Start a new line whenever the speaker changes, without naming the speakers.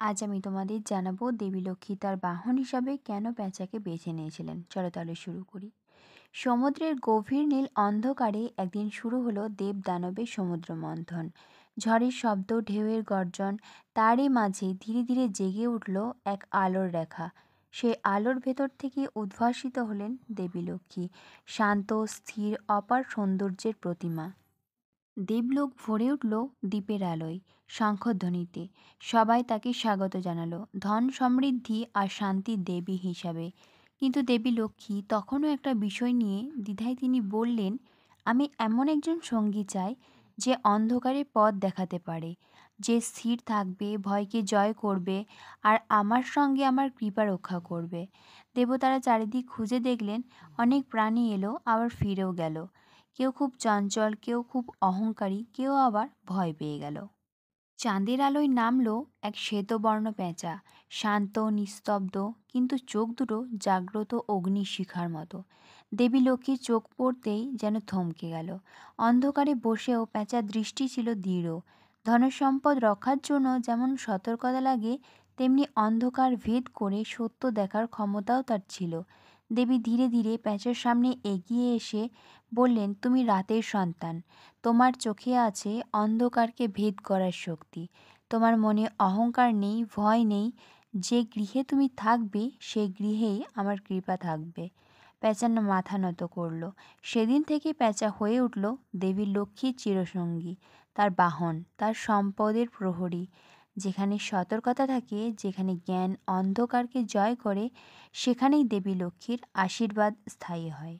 আজ আমি তোমাদের জানাবো দেবী লক্ষ্মী তার বাহন হিসাবে কেন পেঁচাকে বেছে নিয়েছিলেন। চলো তাহলে শুরু করি। সমুদ্রের গভীর নীল অন্ধকারে একদিন শুরু হলো দেব দানবের সমুদ্র মন্থন। ঝড়ের শব্দ, ঢেউয়ের গর্জন, তারই মাঝে ধীরে ধীরে জেগে উঠল এক আলোর রেখা। সেই আলোর ভেতর থেকে উদ্ভাসিত হলেন দেবী লক্ষ্মী, শান্ত, স্থির, অপার সৌন্দর্যের প্রতিমা। দেবলোক ভরে উঠল দ্বীপের আলোয়, শঙ্খধ্বনিতে। সবাই তাকে স্বাগত জানালো, ধন সমৃদ্ধি আর শান্তির দেবী হিসাবে। কিন্তু দেবী লক্ষ্মী তখনও একটা বিষয় নিয়ে দ্বিধায়। তিনি বললেন, আমি এমন একজন সঙ্গী চাই যে অন্ধকারে পথ দেখাতে পারে, যে স্থির থাকবে, ভয়কে জয় করবে, আর আমার সঙ্গে আমার কৃপা রক্ষা করবে। দেবতারা চারিদিক খুঁজে দেখলেন, অনেক প্রাণী এলো আবার ফিরেও গেল। কেউ খুব চঞ্চল, কেউ খুব অহংকারী, কেউ আবার ভয় পেয়ে গেল। চাঁদের আলোয় নামলো এক শ্বেতবর্ণ পেঁচা, শান্ত, নিস্তব্ধ, কিন্তু চোখ দুটো জাগ্রত অগ্নিশিখার মতো। দেবী লক্ষ্মীর চোখ পড়তেই যেন থমকে গেল। অন্ধকারে বসেও পেঁচার দৃষ্টি ছিল দৃঢ়। ধনসম্পদ রক্ষার জন্য যেমন সতর্কতা লাগে, তেমনি অন্ধকার ভেদ করে সত্য দেখার ক্ষমতাও তার ছিল। দেবী ধীরে ধীরে পেঁচার সামনে এগিয়ে এসে বললেন, তুমি রাতের সন্তান। তোমার চোখে আছে অন্ধকারকে ভেদ করার শক্তি। তোমার মনে অহংকার নেই, ভয় নেই। যে গৃহে তুমি থাকবে সেই গৃহেই আমার কৃপা থাকবে। প্যাঁচা মাথা নত করল। সেদিন থেকে প্যাঁচা হয়ে উঠল দেবী লক্ষ্মীর চিরসঙ্গী, তার বাহন, তার সম্পদের প্রহরী। যেখানে সতর্কতা থাকে, যেখানে জ্ঞান অন্ধকারকে জয় করে, সেখানেই দেবী লক্ষ্মীর আশীর্বাদ স্থায়ী হয়।